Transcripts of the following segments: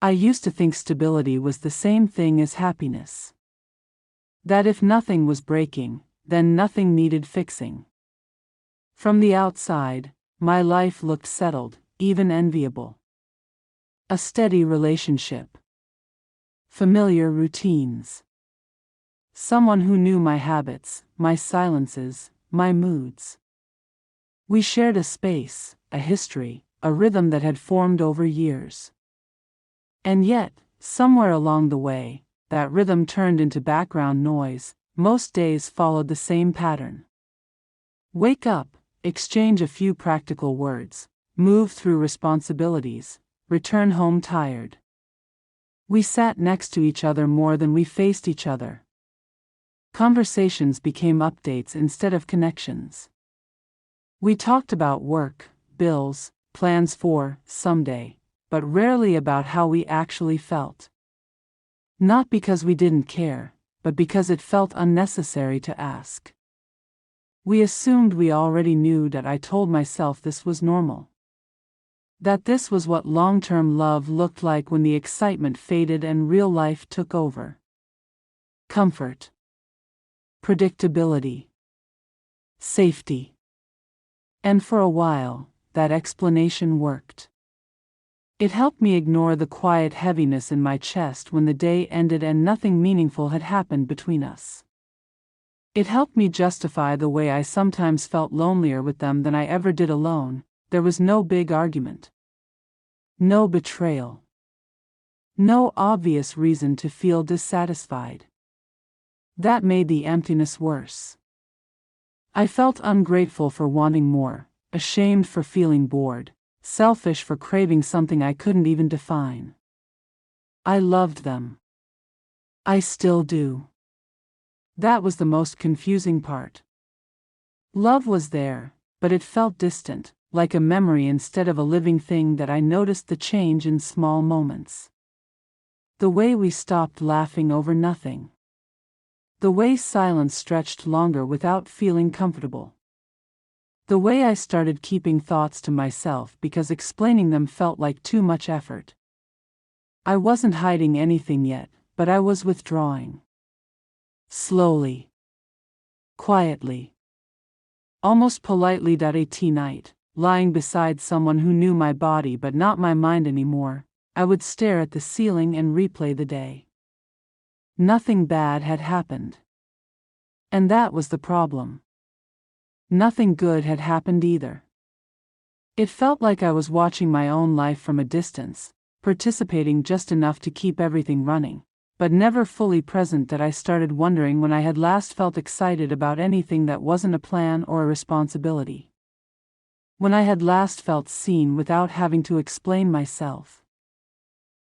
I used to think stability was the same thing as happiness. That if nothing was breaking, then nothing needed fixing. From the outside, my life looked settled, even enviable. A steady relationship. Familiar routines. Someone who knew my habits, my silences, my moods. We shared a space, a history, a rhythm that had formed over years. And yet, somewhere along the way, that rhythm turned into background noise. Most days followed the same pattern. Wake up, exchange a few practical words, move through responsibilities, return home tired. We sat next to each other more than we faced each other. Conversations became updates instead of connections. We talked about work, bills, plans for someday, but rarely about how we actually felt. Not because we didn't care, but because it felt unnecessary to ask. We assumed we already knew that. I told myself this was normal. That this was what long-term love looked like when the excitement faded and real life took over. Comfort. Predictability. Safety. And for a while, that explanation worked. It helped me ignore the quiet heaviness in my chest when the day ended and nothing meaningful had happened between us. It helped me justify the way I sometimes felt lonelier with them than I ever did alone. There was no big argument. No betrayal. No obvious reason to feel dissatisfied. That made the emptiness worse. I felt ungrateful for wanting more, ashamed for feeling bored, selfish for craving something I couldn't even define. I loved them. I still do. That was the most confusing part. Love was there, but it felt distant, like a memory instead of a living thing that I noticed the change in small moments. The way we stopped laughing over nothing. The way silence stretched longer without feeling comfortable. The way I started keeping thoughts to myself because explaining them felt like too much effort. I wasn't hiding anything yet, but I was withdrawing. Slowly. Quietly. Almost politely. At night, lying beside someone who knew my body but not my mind anymore, I would stare at the ceiling and replay the day. Nothing bad had happened. And that was the problem. Nothing good had happened either. It felt like I was watching my own life from a distance, participating just enough to keep everything running, but never fully present. That I started wondering when I had last felt excited about anything that wasn't a plan or a responsibility. When I had last felt seen without having to explain myself.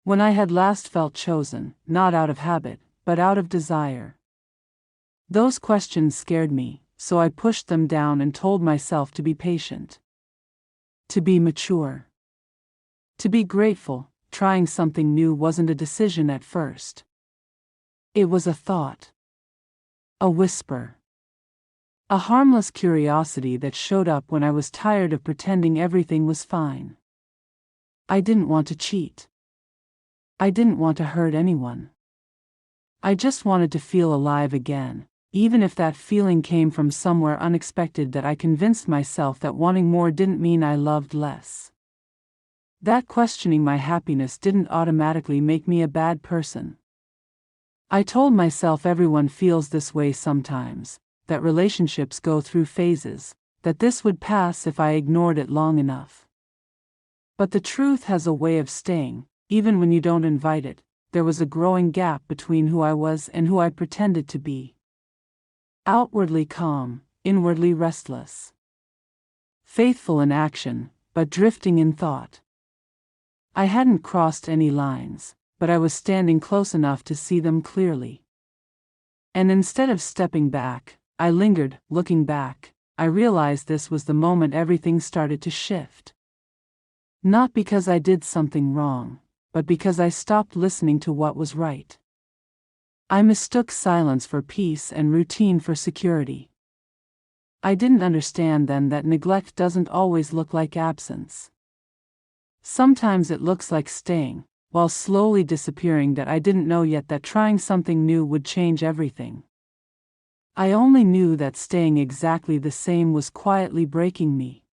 When I had last felt chosen, not out of habit, but out of desire. Those questions scared me, so I pushed them down and told myself to be patient. To be mature. To be grateful. Trying something new wasn't a decision at first. It was a thought. A whisper. A harmless curiosity that showed up when I was tired of pretending everything was fine. I didn't want to cheat. I didn't want to hurt anyone. I just wanted to feel alive again, even if that feeling came from somewhere unexpected. That I convinced myself that wanting more didn't mean I loved less. That questioning my happiness didn't automatically make me a bad person. I told myself everyone feels this way sometimes, that relationships go through phases, that this would pass if I ignored it long enough. But the truth has a way of staying, even when you don't invite it. There was a growing gap between who I was and who I pretended to be. Outwardly calm, inwardly restless. Faithful in action, but drifting in thought. I hadn't crossed any lines, but I was standing close enough to see them clearly. And instead of stepping back, I lingered. Looking back, I realized this was the moment everything started to shift. Not because I did something wrong, but because I stopped listening to what was right. I mistook silence for peace and routine for security. I didn't understand then that neglect doesn't always look like absence. Sometimes it looks like staying, while slowly disappearing, that I didn't know yet that trying something new would change everything. I only knew that staying exactly the same was quietly breaking me.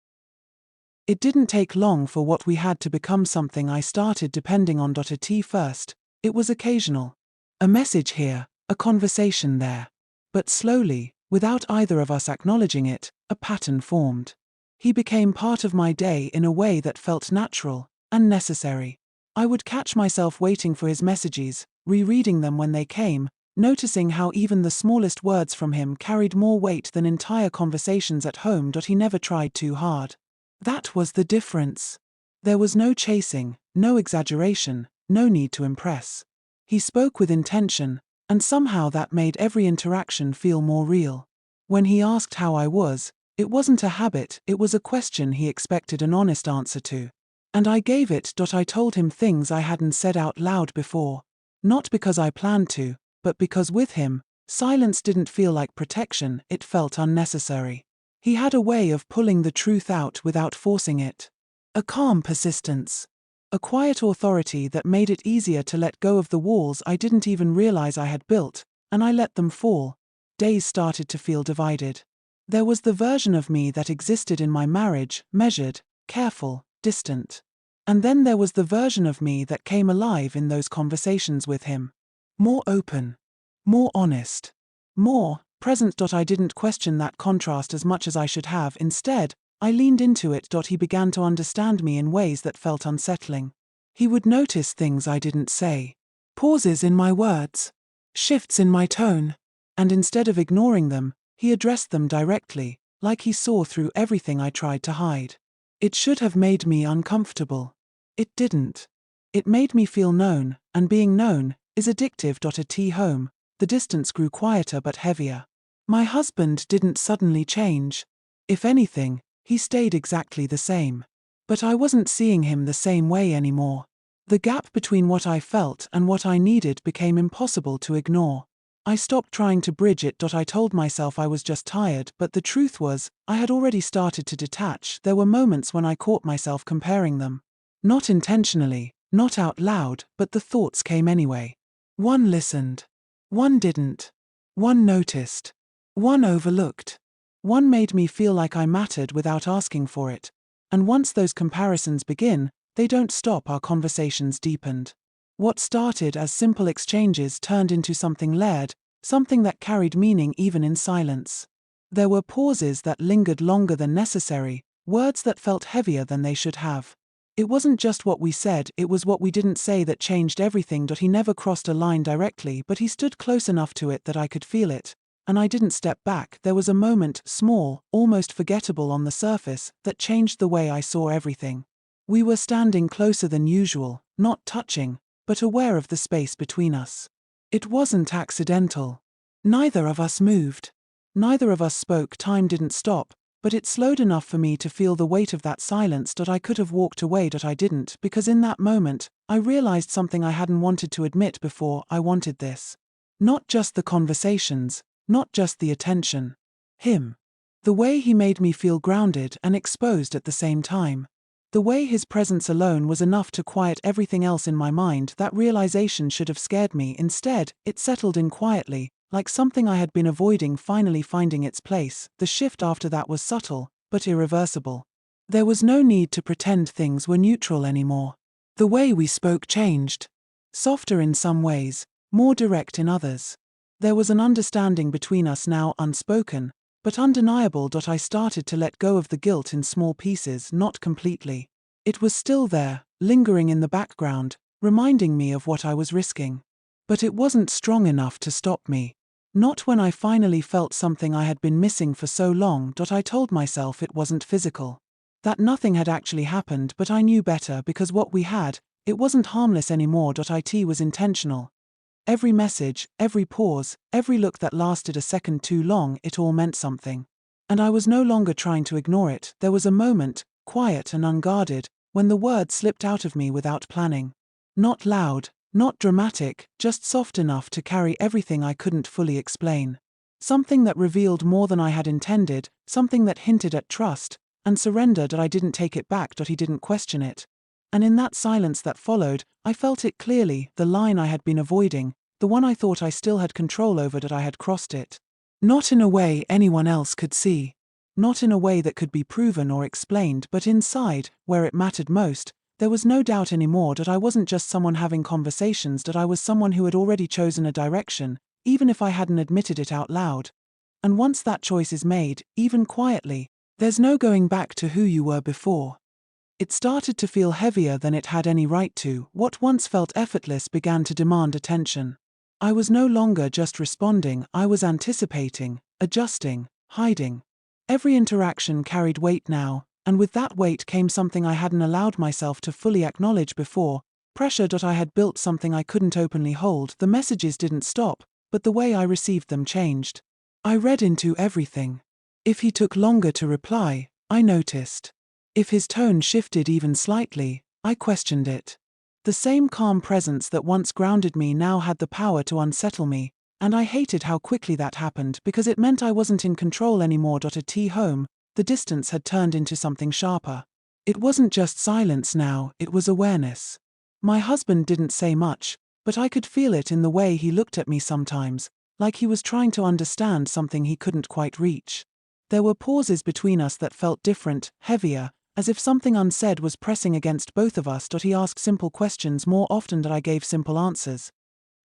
It didn't take long for what we had to become something I started depending on. At first, it was occasional. A message here, a conversation there. But slowly, without either of us acknowledging it, a pattern formed. He became part of my day in a way that felt natural and necessary. I would catch myself waiting for his messages, rereading them when they came, noticing how even the smallest words from him carried more weight than entire conversations at home. He never tried too hard. That was the difference. There was no chasing, no exaggeration, no need to impress. He spoke with intention, and somehow that made every interaction feel more real. When he asked how I was, it wasn't a habit, it was a question he expected an honest answer to. And I gave it. I told him things I hadn't said out loud before. Not because I planned to, but because with him, silence didn't feel like protection, it felt unnecessary. He had a way of pulling the truth out without forcing it. A calm persistence. A quiet authority that made it easier to let go of the walls I didn't even realize I had built, and I let them fall. Days started to feel divided. There was the version of me that existed in my marriage, measured, careful, distant. And then there was the version of me that came alive in those conversations with him. More open. More honest. More present. I didn't question that contrast as much as I should have. Instead, I leaned into it. He began to understand me in ways that felt unsettling. He would notice things I didn't say. Pauses in my words. Shifts in my tone. And instead of ignoring them, he addressed them directly, like he saw through everything I tried to hide. It should have made me uncomfortable. It didn't. It made me feel known, and being known is addictive. At home, the distance grew quieter but heavier. My husband didn't suddenly change. If anything, he stayed exactly the same. But I wasn't seeing him the same way anymore. The gap between what I felt and what I needed became impossible to ignore. I stopped trying to bridge it. I told myself I was just tired, but the truth was, I had already started to detach. There were moments when I caught myself comparing them. Not intentionally, not out loud, but the thoughts came anyway. One listened. One didn't. One noticed. One overlooked. One made me feel like I mattered without asking for it. And once those comparisons begin, they don't stop. Our conversations deepened. What started as simple exchanges turned into something layered, something that carried meaning even in silence. There were pauses that lingered longer than necessary, words that felt heavier than they should have. It wasn't just what we said, it was what we didn't say that changed everything. He never crossed a line directly, but he stood close enough to it that I could feel it. And I didn't step back. There was a moment, small, almost forgettable on the surface, that changed the way I saw everything. We were standing closer than usual, not touching, but aware of the space between us. It wasn't accidental. Neither of us moved. Neither of us spoke. Time didn't stop, but it slowed enough for me to feel the weight of that silence. I could have walked away. I didn't, because in that moment, I realized something I hadn't wanted to admit before. I wanted this. Not just the conversations, not just the attention. Him. The way he made me feel grounded and exposed at the same time. The way his presence alone was enough to quiet everything else in my mind. That realization should have scared me. Instead, it settled in quietly, like something I had been avoiding finally finding its place. The shift after that was subtle, but irreversible. There was no need to pretend things were neutral anymore. The way we spoke changed. Softer in some ways, more direct in others. There was an understanding between us now, unspoken, but undeniable. I started to let go of the guilt in small pieces, not completely. It was still there, lingering in the background, reminding me of what I was risking. But it wasn't strong enough to stop me. Not when I finally felt something I had been missing for so long. I told myself it wasn't physical. That nothing had actually happened, but I knew better because what we had, it wasn't harmless anymore. It was intentional. Every message, every pause, every look that lasted a second too long, it all meant something. And I was no longer trying to ignore it. There was a moment, quiet and unguarded, when the words slipped out of me without planning. Not loud, not dramatic, just soft enough to carry everything I couldn't fully explain. Something that revealed more than I had intended, something that hinted at trust and surrender. I didn't take it back. He didn't question it. And in that silence that followed, I felt it clearly, the line I had been avoiding, the one I thought I still had control over, that I had crossed it. Not in a way anyone else could see. Not in a way that could be proven or explained, but inside, where it mattered most, there was no doubt anymore that I wasn't just someone having conversations, that I was someone who had already chosen a direction, even if I hadn't admitted it out loud. And once that choice is made, even quietly, there's no going back to who you were before. It started to feel heavier than it had any right to. What once felt effortless began to demand attention. I was no longer just responding, I was anticipating, adjusting, hiding. Every interaction carried weight now, and with that weight came something I hadn't allowed myself to fully acknowledge before, pressure that I had built, something I couldn't openly hold. The messages didn't stop, but the way I received them changed. I read into everything. If he took longer to reply, I noticed. If his tone shifted even slightly, I questioned it. The same calm presence that once grounded me now had the power to unsettle me, and I hated how quickly that happened, because it meant I wasn't in control anymore. At home, the distance had turned into something sharper. It wasn't just silence now, it was awareness. My husband didn't say much, but I could feel it in the way he looked at me sometimes, like he was trying to understand something he couldn't quite reach. There were pauses between us that felt different, heavier, as if something unsaid was pressing against both of us. He asked simple questions more often than I gave simple answers.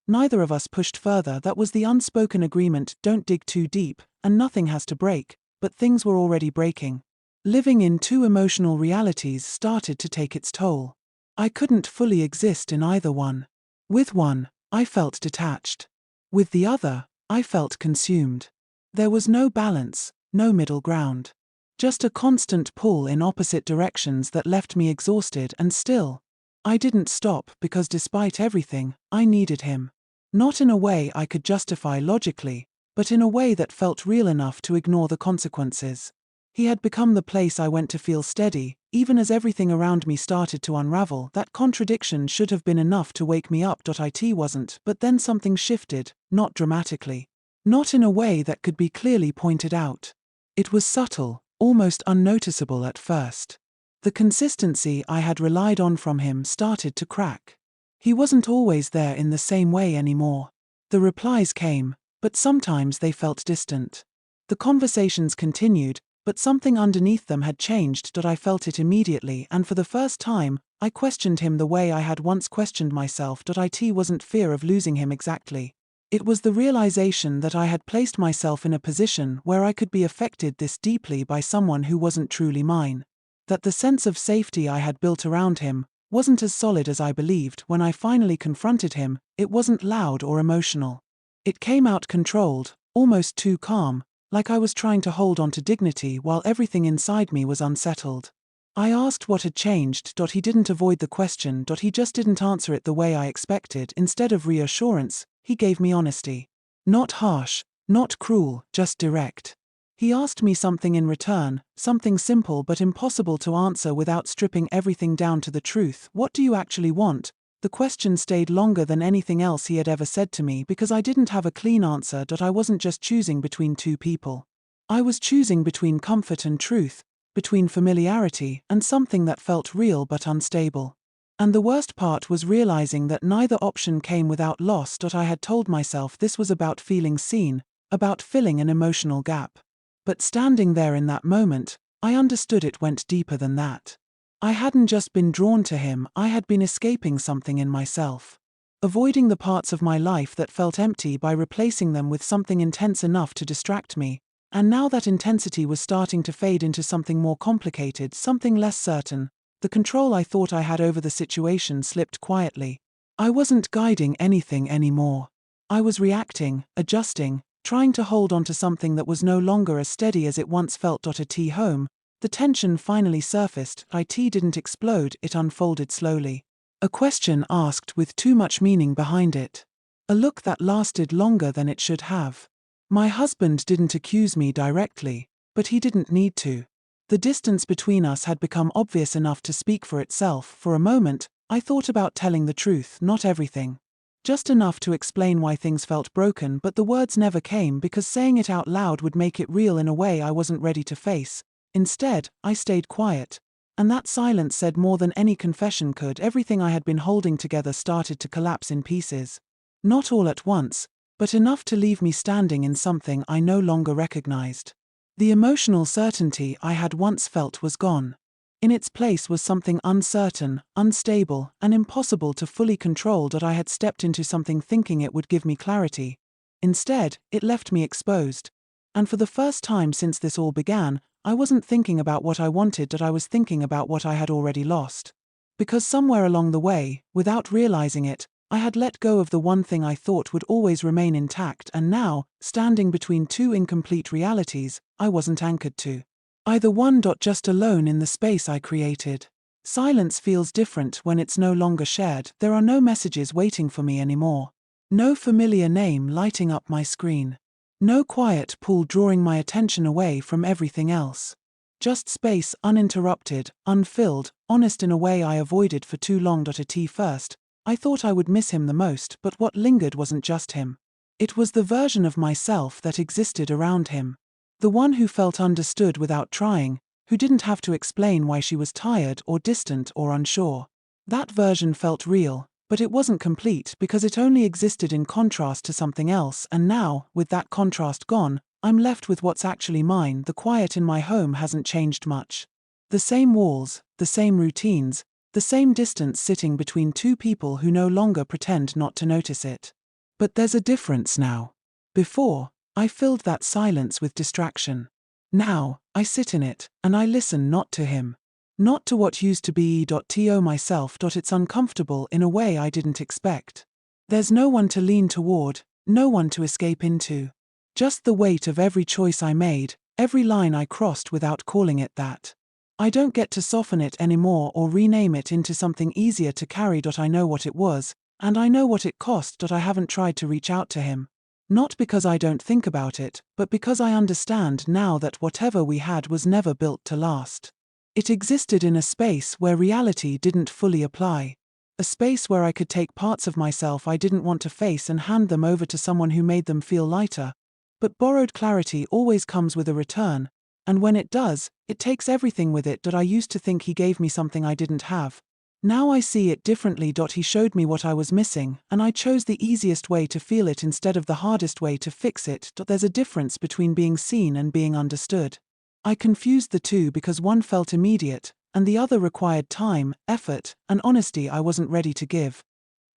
Neither of us pushed further. That was the unspoken agreement: don't dig too deep, and nothing has to break. But things were already breaking. Living in two emotional realities started to take its toll. I couldn't fully exist in either one. With one, I felt detached. With the other, I felt consumed. There was no balance, no middle ground. Just a constant pull in opposite directions that left me exhausted. And still, I didn't stop, because despite everything, I needed him. Not in a way I could justify logically, but in a way that felt real enough to ignore the consequences. He had become the place I went to feel steady, even as everything around me started to unravel. That contradiction should have been enough to wake me up. It wasn't, but then something shifted, not dramatically. Not in a way that could be clearly pointed out. It was subtle, almost unnoticeable at first. The consistency I had relied on from him started to crack. He wasn't always there in the same way anymore. The replies came, but sometimes they felt distant. The conversations continued, but something underneath them had changed. I felt it immediately, and for the first time, I questioned him the way I had once questioned myself. It wasn't fear of losing him exactly. It was the realization that I had placed myself in a position where I could be affected this deeply by someone who wasn't truly mine. That the sense of safety I had built around him wasn't as solid as I believed. When I finally confronted him, it wasn't loud or emotional. It came out controlled, almost too calm, like I was trying to hold on to dignity while everything inside me was unsettled. I asked what had changed. He didn't avoid the question. He just didn't answer it the way I expected. Instead of reassurance, he gave me honesty. Not harsh, not cruel, just direct. He asked me something in return, something simple but impossible to answer without stripping everything down to the truth. What do you actually want? The question stayed longer than anything else he had ever said to me, because I didn't have a clean answer. I wasn't just choosing between two people. I was choosing between comfort and truth, between familiarity and something that felt real but unstable. And the worst part was realizing that neither option came without loss. I had told myself this was about feeling seen, about filling an emotional gap. But standing there in that moment, I understood it went deeper than that. I hadn't just been drawn to him, I had been escaping something in myself. Avoiding the parts of my life that felt empty by replacing them with something intense enough to distract me. And now that intensity was starting to fade into something more complicated, something less certain. The control I thought I had over the situation slipped quietly. I wasn't guiding anything anymore. I was reacting, adjusting, trying to hold on to something that was no longer as steady as it once felt. At home, the tension finally surfaced. It didn't explode, it unfolded slowly. A question asked with too much meaning behind it. A look that lasted longer than it should have. My husband didn't accuse me directly, but he didn't need to. The distance between us had become obvious enough to speak for itself. For a moment, I thought about telling the truth, not everything. Just enough to explain why things felt broken, but the words never came because saying it out loud would make it real in a way I wasn't ready to face. Instead, I stayed quiet. And that silence said more than any confession could. Everything I had been holding together started to collapse in pieces. Not all at once, but enough to leave me standing in something I no longer recognized. The emotional certainty I had once felt was gone. In its place was something uncertain, unstable, and impossible to fully control. I had stepped into something thinking it would give me clarity. Instead, it left me exposed. And for the first time since this all began, I wasn't thinking about what I wanted, I was thinking about what I had already lost. Because somewhere along the way, without realizing it, I had let go of the one thing I thought would always remain intact, and now, standing between two incomplete realities, I wasn't anchored to either one. Just alone in the space I created. Silence feels different when it's no longer shared. There are no messages waiting for me anymore. No familiar name lighting up my screen. No quiet pull drawing my attention away from everything else. Just space, uninterrupted, unfilled, honest in a way I avoided for too long. At first, I thought I would miss him the most, but what lingered wasn't just him. It was the version of myself that existed around him. The one who felt understood without trying, who didn't have to explain why she was tired or distant or unsure. That version felt real, but it wasn't complete because it only existed in contrast to something else, and now, with that contrast gone, I'm left with what's actually mine. The quiet in my home hasn't changed much. The same walls, the same routines, the same distance sitting between two people who no longer pretend not to notice it. But there's a difference now. Before, I filled that silence with distraction. Now, I sit in it, and I listen not to him. Not to what used to be to myself. It's uncomfortable in a way I didn't expect. There's no one to lean toward, no one to escape into. Just the weight of every choice I made, every line I crossed without calling it that. I don't get to soften it anymore or rename it into something easier to carry. I know what it was, and I know what it cost. I haven't tried to reach out to him. Not because I don't think about it, but because I understand now that whatever we had was never built to last. It existed in a space where reality didn't fully apply. A space where I could take parts of myself I didn't want to face and hand them over to someone who made them feel lighter. But borrowed clarity always comes with a return, and when it does, it takes everything with it. I used to think he gave me something I didn't have. Now I see it differently. He showed me what I was missing, and I chose the easiest way to feel it instead of the hardest way to fix it. There's a difference between being seen and being understood. I confused the two because one felt immediate, and the other required time, effort, and honesty I wasn't ready to give.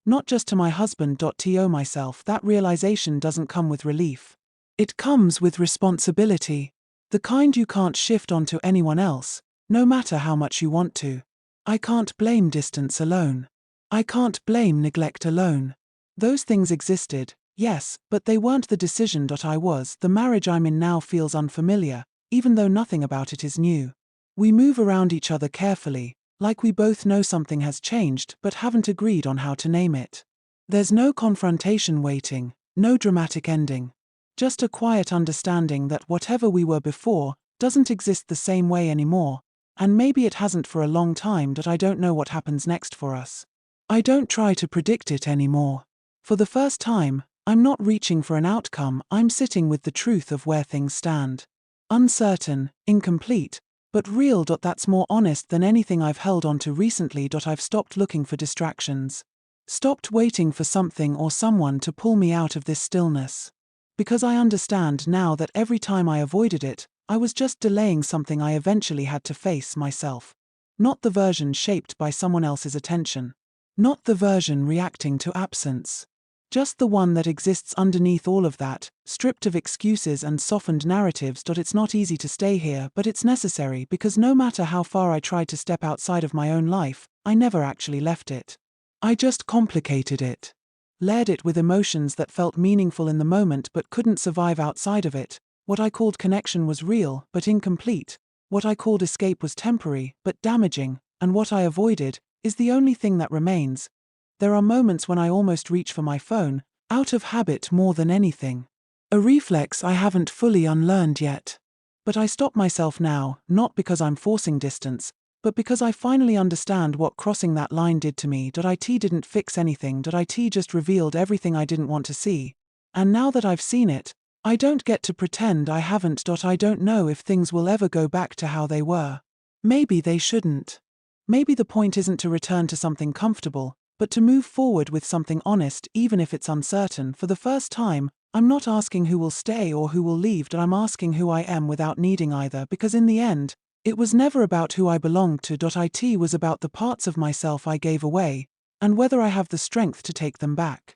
Not just to my husband. To myself, that realization doesn't come with relief. It comes with responsibility. The kind you can't shift onto anyone else, no matter how much you want to. I can't blame distance alone. I can't blame neglect alone. Those things existed, yes, but they weren't the decision. I was. The marriage I'm in now feels unfamiliar, even though nothing about it is new. We move around each other carefully, like we both know something has changed but haven't agreed on how to name it. There's no confrontation waiting, no dramatic ending. Just a quiet understanding that whatever we were before doesn't exist the same way anymore, and maybe it hasn't for a long time. I don't know what happens next for us. I don't try to predict it anymore. For the first time, I'm not reaching for an outcome, I'm sitting with the truth of where things stand. Uncertain, incomplete, but real. That's more honest than anything I've held on to recently. I've stopped looking for distractions. Stopped waiting for something or someone to pull me out of this stillness. Because I understand now that every time I avoided it, I was just delaying something I eventually had to face myself. Not the version shaped by someone else's attention. Not the version reacting to absence. Just the one that exists underneath all of that, stripped of excuses and softened narratives. It's not easy to stay here, but it's necessary because no matter how far I tried to step outside of my own life, I never actually left it. I just complicated it. Layered it with emotions that felt meaningful in the moment but couldn't survive outside of it. What I called connection was real, but incomplete. What I called escape was temporary, but damaging, and what I avoided is the only thing that remains. There are moments when I almost reach for my phone, out of habit more than anything. A reflex I haven't fully unlearned yet. But I stop myself now, not because I'm forcing distance, but because I finally understand what crossing that line did to me. It didn't fix anything. It just revealed everything I didn't want to see. And now that I've seen it, I don't get to pretend I haven't. I don't know if things will ever go back to how they were. Maybe they shouldn't. Maybe the point isn't to return to something comfortable, but to move forward with something honest even if it's uncertain. For the first time, I'm not asking who will stay or who will leave, but I'm asking who I am without needing either, because in the end, it was never about who I belonged to. It was about the parts of myself I gave away, and whether I have the strength to take them back.